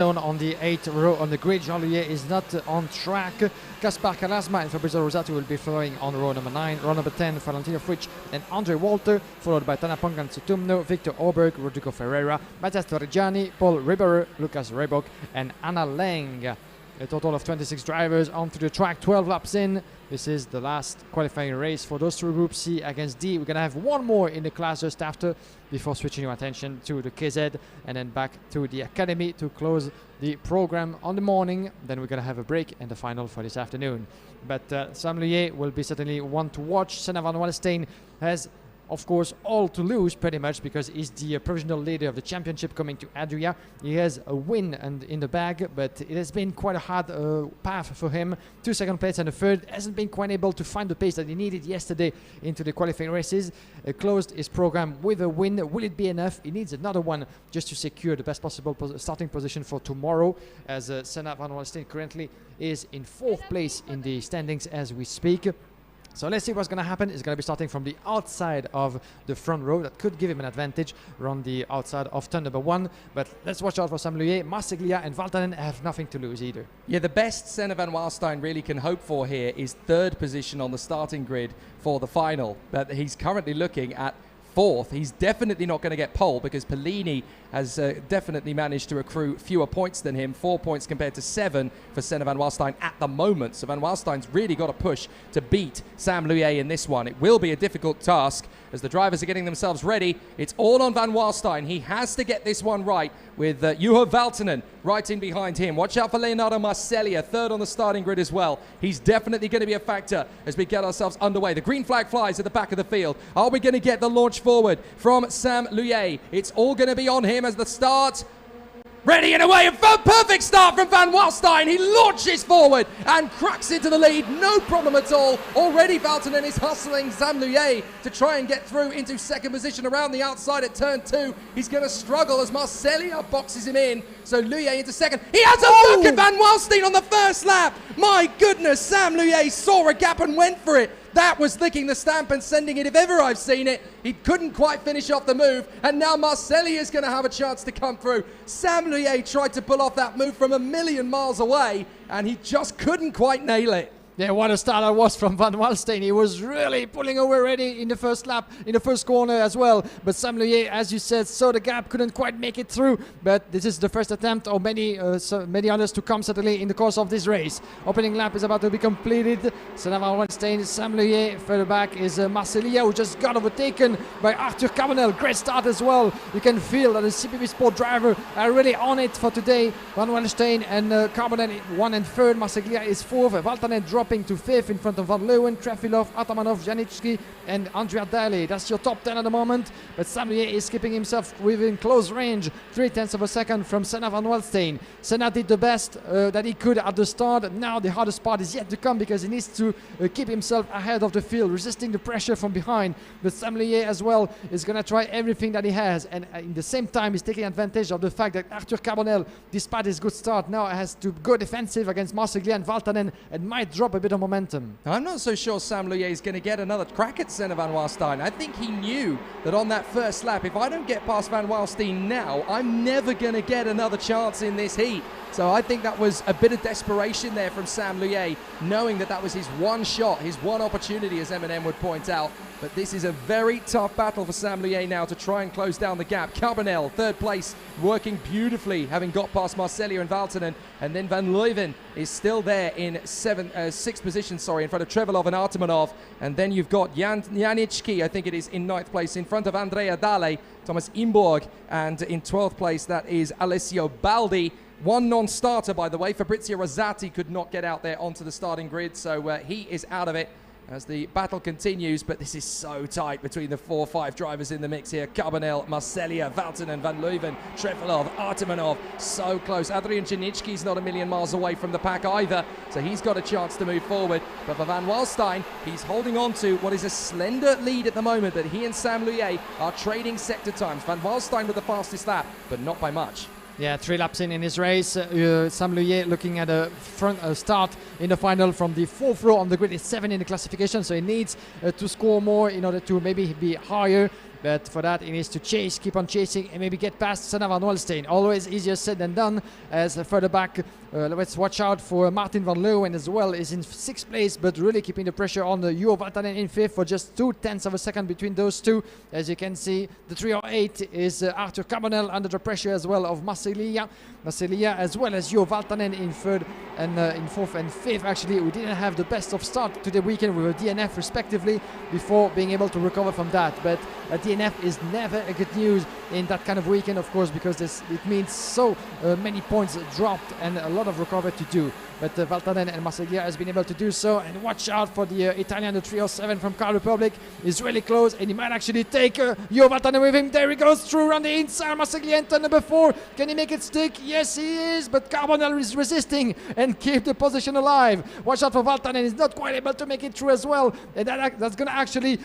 On the 8th row on the grid, Jean-Louis is not on track. Kaspar Kalasma and Fabrizio Rosati will be following on row number 9. Row number 10, Valentino Fritsch and Andre Walter, followed by Tana Pongan Sutumno, Victor Oberg, Rodrigo Ferreira, Matthias Torrigiani, Paul Ribberer, Lucas Rebock and Anna Leng. A total of 26 drivers onto the track, 12 laps in. This is the last qualifying race for those two groups, C against D. We're going to have one more in the class just after, before switching your attention to the KZ and then back to the Academy to close the program on the morning. Then we're going to have a break and the final for this afternoon. But Sam Luyet will be certainly one to watch. Senna van Wallenstein has, of course, all to lose pretty much because he's the provisional leader of the championship coming to ADRIA. He has a win in the bag, but it has been quite a hard path for him. 2 second place and a third. Hasn't been quite able to find the pace that he needed yesterday into the qualifying races. Closed his program with a win. Will it be enough? He needs another one just to secure the best possible starting position for tomorrow, as Senna van Wallenstein currently is in 4th place in the standings as we speak. So let's see what's going to happen. It's going to be starting from the outside of the front row. That could give him an advantage around the outside of turn number 1. But let's watch out for Sam Luyet. Marsiglia and Valtanen have nothing to lose either. Yeah, the best Senna van Wallenstein really can hope for here is 3rd position on the starting grid for the final. But he's currently looking at 4th. He's definitely not going to get pole because Pellini has definitely managed to accrue fewer points than him, 4 points compared to 7 for Senna van Wallenstein at the moment. So van Wallenstein's really got to push to beat Sam Luyet in this one. It will be a difficult task as the drivers are getting themselves ready. It's all on van Wallenstein. He has to get this one right with Juho Valtanen right in behind him. Watch out for Leonardo Marsiglia, 3rd on the starting grid as well. He's definitely going to be a factor as we get ourselves underway. The green flag flies at the back of the field. Are we going to get the launch forward from Sam Luyet? It's all going to be on him as the start. Ready and away, a perfect start from van Wallenstein. He launches forward and cracks into the lead, no problem at all. Already Valtanen is hustling Sam Luyet to try and get through into 2nd position around the outside at turn 2. He's going to struggle as Marsiglia boxes him in. So Luyet into 2nd. He has a look at van Wallenstein on the 1st lap. My goodness, Sam Luyet saw a gap and went for it. That was licking the stamp and sending it if ever I've seen it. He couldn't quite finish off the move, and now Marsiglia is going to have a chance to come through. Sam Luyet tried to pull off that move from a million miles away, and he just couldn't quite nail it. Yeah, what a start that was from Van Wallenstein. He was really pulling away already in the first lap, in the first corner as well. But Sam Luyet, as you said, saw the gap, couldn't quite make it through. But this is the first attempt of many others to come certainly in the course of this race. Opening lap is about to be completed. Senna van Wallenstein, Sam Luyet. Further back is Marsiglia, who just got overtaken by Arthur Carbonell. Great start as well. You can feel that the CPV Sport driver are really on it for today. Van Wallenstein and Carbonell 1 and 3rd. Marsiglia is 4th. Valtanen dropping to 5th in front of Van Leeuwen, Trefilov, Atamanov, Janicki and Andrea Daly. That's your top 10 at the moment. But Sam Luyet is keeping himself within close range, 0.3 of a second from Senna van Wallenstein. Senna did the best that he could at the start. Now the hardest part is yet to come because he needs to keep himself ahead of the field, resisting the pressure from behind. But Sam Luyet as well is going to try everything that he has, and in the same time he's taking advantage of the fact that Arthur Carbonell, despite his good start, now has to go defensive against Marsiglia and Valtanen and might drop a bit of momentum. I'm not so sure Sam Luyet is going to get another crack at Senna van Wallenstein. I think he knew that on that first lap, if I don't get past van Wallenstein now, I'm never going to get another chance in this heat. So I think that was a bit of desperation there from Sam Luyet, knowing that that was his one shot, his one opportunity, as Eminem would point out. But this is a very tough battle for Sam Luyet now to try and close down the gap. Carbonell, 3rd place, working beautifully, having got past Marsiglia and Valtanen. And then Van Leeuwen is still there in 6th position, in front of Trevelov and Artemanov. And then you've got Janicki, I think it is, in 9th place, in front of Andrea Daly, Thomas Imborg. And in 12th place, that is Alessio Baldi. One non-starter, by the way. Fabrizio Rosati could not get out there onto the starting grid, so he is out of it as the battle continues. But this is so tight between the 4-5 drivers in the mix here. Carbonell, Marsiglia, Valtanen, Van Leeuwen, Trefilov, Artemanov, so close. Adrian Janicki's not a million miles away from the pack either, so he's got a chance to move forward. But for Van Wallenstein, he's holding on to what is a slender lead at the moment, but he and Sam Luyet are trading sector times. Van Wallenstein with the fastest lap, but not by much. Yeah, 3 laps in his race. Sam Luyet looking at a front start in the final from the 4th row on the grid. It's 7 in the classification, so he needs to score more in order to maybe be higher. but for that he needs to chase, keep on chasing, and maybe get past Senna van Walstein. Always easier said than done, as further back, let's watch out for Martin van Leeuwen as well, is in 6th place, but really keeping the pressure on the Juho Valtanen in 5th for just 0.2 of a second between those two. As you can see, the 308 is Arthur Carbonell under the pressure as well of Marsilia, as well as Juho Valtanen in 3rd and in 4th and 5th. Actually, we didn't have the best of start to the weekend with a DNF respectively before being able to recover from that, but a DNF is never a good news in that kind of weekend, of course, because it means so many points dropped and a lot of recovery to do. But Valtanen and Marsiglia has been able to do so, and watch out for the Italian, the 307 from Car Republic is really close, and he might actually take Juho Valtanen with him. There he goes through around the inside. Marsiglia in turn number 4. Can he make it stick? Yes, he is, but Carbonell is resisting and keep the position alive. Watch out for Valtanen. He's not quite able to make it through as well, and that's going to actually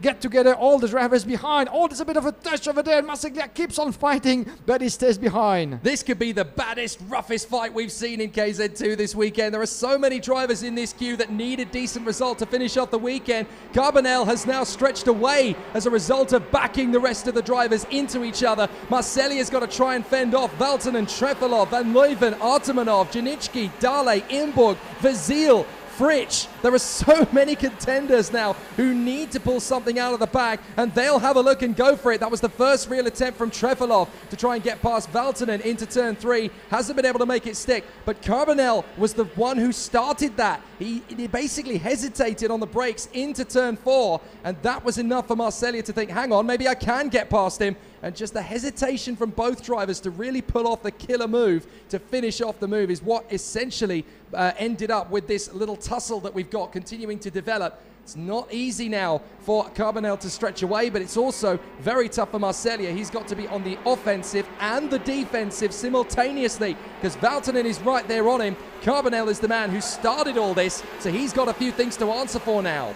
get together all the drivers behind. Oh, there's a bit of a touch over there, and Marsiglia keeps on fighting, but he stays behind. This could be the baddest, roughest fight we've seen in KZ2 this weekend. There are so many drivers in this queue that need a decent result to finish off the weekend. Carbonell has now stretched away as a result of backing the rest of the drivers into each other. Marcelia's got to try and fend off Valtanen, Trefilov, Van Leuven, Artemanov, Janicki, Dale, Imburg, Vazil, Fritsch. There are so many contenders now who need to pull something out of the bag, and they'll have a look and go for it. That was the first real attempt from Trefilov to try and get past Valtanen into turn 3. Hasn't been able to make it stick, but Carbonell was the one who started that. He basically hesitated on the brakes into turn 4, and that was enough for Marselia to think, hang on, maybe I can get past him. And just the hesitation from both drivers to really pull off the killer move to finish off the move is what essentially ended up with this little tussle that we've got continuing to develop. It's not easy now for Carbonell to stretch away, but it's also very tough for Marselia. He's got to be on the offensive and the defensive simultaneously, because Valtanen is right there on him. Carbonell is the man who started all this, so he's got a few things to answer for now.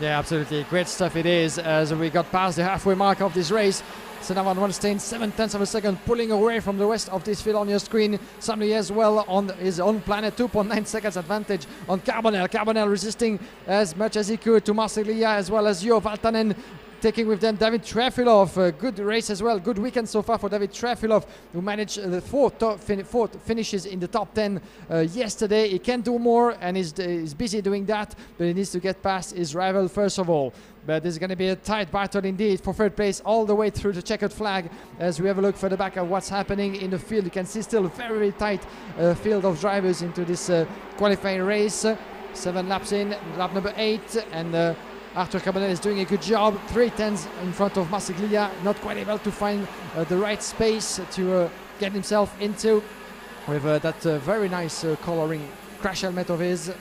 Yeah, absolutely. Great stuff it is, as we got past the halfway mark of this race. Senna van Walstein, 0.7 of a second, pulling away from the rest of this field on your screen. Samly as well on his own planet, 2.9 seconds advantage on Carbonell. Carbonell resisting as much as he could to Marsiglia, as well as Juho Valtanen, taking with them David Trefilov. Good race as well, good weekend so far for David Trefilov, who managed the fourth finishes in the top 10 yesterday. He can do more, and he's busy doing that, but he needs to get past his rival first of all. But this is going to be a tight battle indeed for 3rd place all the way through the checkered flag. As we have a look further back at what's happening in the field, you can see still a very, very tight field of drivers into this qualifying race. 7 laps in, lap number 8, and Arthur Carbonell is doing a good job. 3/10 in front of Marsiglia, not quite able to find the right space to get himself into with that very nice coloring crash helmet of his.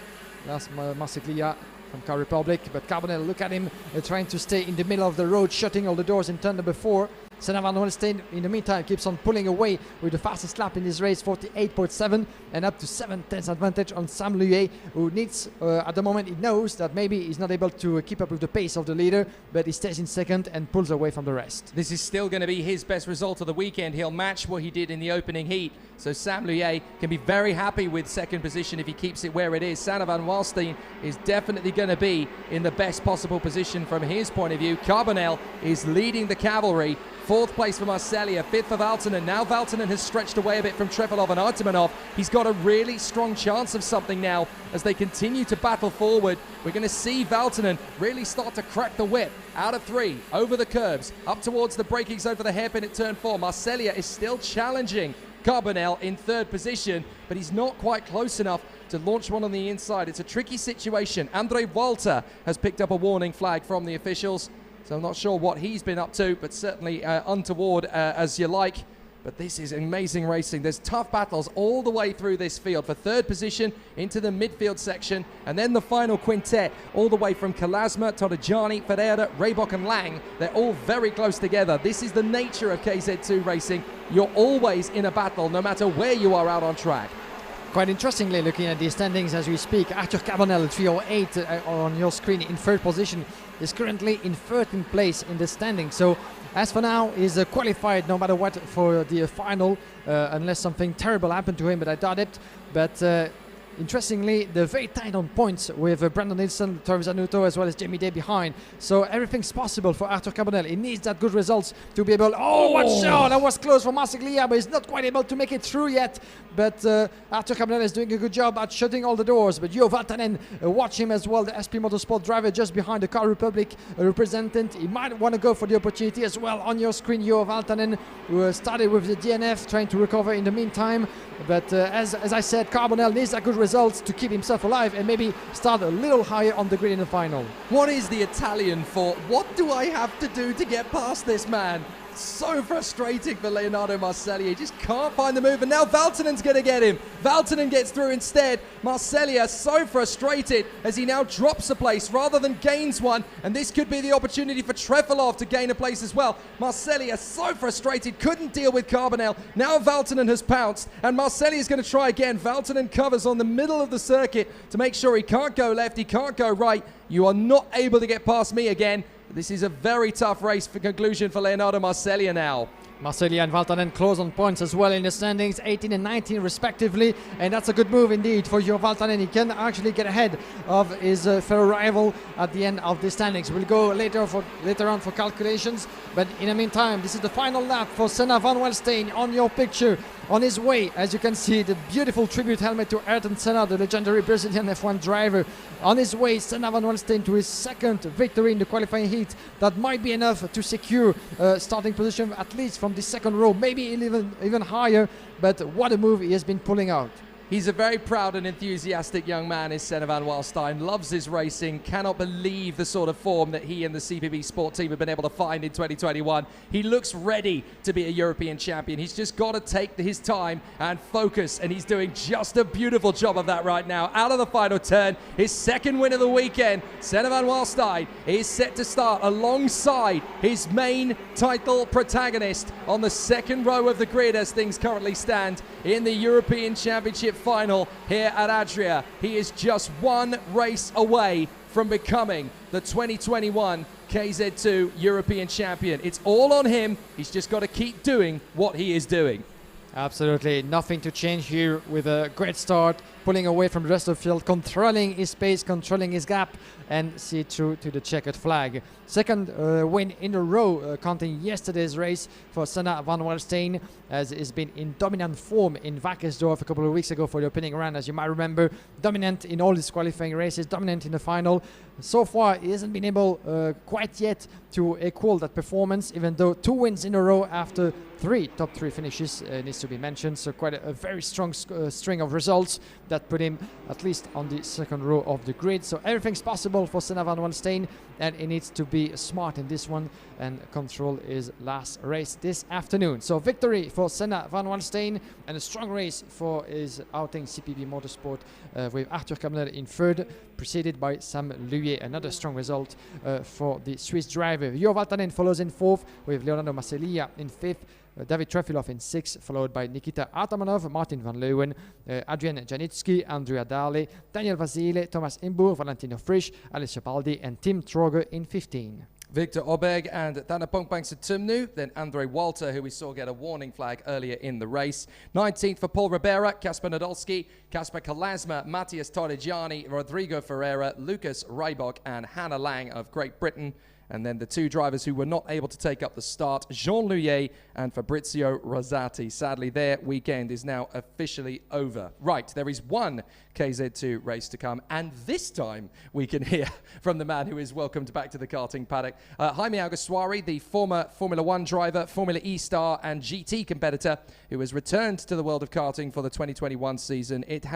That's Marsiglia from Car Republic, but Carbonell, look at him trying to stay in the middle of the road, shutting all the doors in turn number 4. Senna van Walstein, in the meantime, keeps on pulling away with the fastest lap in this race, 48.7, and up to 0.7 advantage on Sam Luye, who needs, at the moment, he knows that maybe he's not able to keep up with the pace of the leader, but he stays in 2nd and pulls away from the rest. This is still going to be his best result of the weekend. He'll match what he did in the opening heat. So Sam Luye can be very happy with 2nd position if he keeps it where it is. Senna van Walstein is definitely going to be in the best possible position from his point of view. Carbonell is leading the cavalry. 4th place for Marselia, 5th for Valtanen. Now Valtanen has stretched away a bit from Trefilov and Artemanov. He's got a really strong chance of something now as they continue to battle forward. We're going to see Valtanen really start to crack the whip out of 3, over the curbs, up towards the braking zone for the hairpin at turn 4. Marselia is still challenging Carbonell in 3rd position, but he's not quite close enough to launch one on the inside. It's a tricky situation. Andre Walter has picked up a warning flag from the officials. So I'm not sure what he's been up to, but certainly untoward as you like. But this is amazing racing. There's tough battles all the way through this field for 3rd position into the midfield section, and then the final quintet all the way from Kalasma, Todajani, Ferreira, Reybok and Lang. They're all very close together. This is the nature of KZ2 racing. You're always in a battle no matter where you are out on track. Quite interestingly, looking at the standings as we speak, Arthur Carbonell, 308 on your screen in 3rd position, is currently in 13th place in the standing. So as for now, he's qualified no matter what for the final, unless something terrible happened to him, but I doubt it. But interestingly, they're very tight on points with Brandon Nilsson, Torres Zanuto, as well as Jamie Day behind. So everything's possible for Arthur Carbonell. He needs that good results to be able. Oh, what shot! That was close for Marsiglia, but he's not quite able to make it through yet. But Arthur Carbonell is doing a good job at shutting all the doors. But Jo Valtanen, watch him as well, the SP Motorsport driver just behind the Car Republic representant. He might want to go for the opportunity as well. On your screen, Jo Valtanen, who started with the DNF, trying to recover in the meantime. But as I said, Carbonell needs a good results to keep himself alive and maybe start a little higher on the grid in the final. What is the Italian for? What do I have to do to get past this man? So frustrating for Leonardo Marcelli. He just can't find the move, and now Valtanen's going to get him. Valtanen gets through instead. Marcelli so frustrated as he now drops a place rather than gains one, and this could be the opportunity for Trefilov to gain a place as well. Marcelli so frustrated, couldn't deal with Carbonell. Now Valtanen has pounced, and Marcelli is going to try again. Valtanen covers on the middle of the circuit to make sure he can't go left, he can't go right. You are not able to get past me again. This is a very tough race for conclusion for Leonardo Marcelli now. Marcelli and Valtanen close on points as well in the standings, 18 and 19 respectively, and that's a good move indeed for Jo Valtanen. He can actually get ahead of his fellow rival at the end of the standings. We'll go later on for calculations, but in the meantime, this is the final lap for Senna van Wellstein on your picture. On his way, as you can see, the beautiful tribute helmet to Ayrton Senna, the legendary Brazilian F1 driver. On his way, Senna van Wellstein to his second victory in the qualifying heat. That might be enough to secure starting position, at least from the second row, maybe even higher. But what a move he has been pulling out. He's a very proud and enthusiastic young man, is Senna van Wellstein. Loves his racing, cannot believe the sort of form that he and the CPB Sport team have been able to find in 2021. He looks ready to be a European champion. He's just got to take his time and focus, and he's doing just a beautiful job of that right now. Out of the final turn, his second win of the weekend. Senna van Wellstein is set to start alongside his main title protagonist on the second row of the grid as things currently stand in the European Championship final here at ADRIA. He is just one race away from becoming the 2021 KZ2 European champion. It's all on him. He's just got to keep doing what he is doing. Absolutely nothing to change here, with a great start, pulling away from the rest of the field, controlling his pace, controlling his gap, and see through to the checkered flag. Second win in a row, counting yesterday's race for Senna van Wellstein, as he's been in dominant form in Wackersdorf a couple of weeks ago for the opening round, as you might remember. Dominant in all his qualifying races, dominant in the final. So far, he hasn't been able quite yet to equal that performance, even though 2 wins in a row after 3 top 3 finishes needs to be mentioned. So quite a very strong string of results that put him at least on the second row of the grid. So everything's possible for Senna van Wellstein, and he needs to be smart in this one and control his last race this afternoon. So victory for Senna van Wellstein, and a strong race for his outing CPB Motorsport with Arthur Carbonell in third, preceded by Sam Luyer. Another strong result for the Swiss driver. Jo Valtanen follows in fourth, with Leonardo Marcelli in fifth. David Trefilov in sixth, followed by Nikita Artamanov, Martin van Leeuwen, Adrian Janitsky, Andrea Dale, Daniel Vasile, Thomas Imbourg, Valentino Frisch, Alice Capaldi, and Tim Troger in 15. Victor Obeg and Danapong Tumnu, then Andre Walter, who we saw get a warning flag earlier in the race. 19th for Paul Ribera, Kasper Nadolski, Kasper Kalasma, Matthias Torrigiani, Rodrigo Ferreira, Lucas Rybok, and Hannah Lang of Great Britain. And then the 2 drivers who were not able to take up the start, Jean Luyer and Fabrizio Rosati. Sadly, their weekend is now officially over. Right, there is one KZ2 race to come, and this time we can hear from the man who is welcomed back to the karting paddock. Jaime Alguersuari, the former Formula 1 driver, Formula E star and GT competitor, who has returned to the world of karting for the 2021 season. It has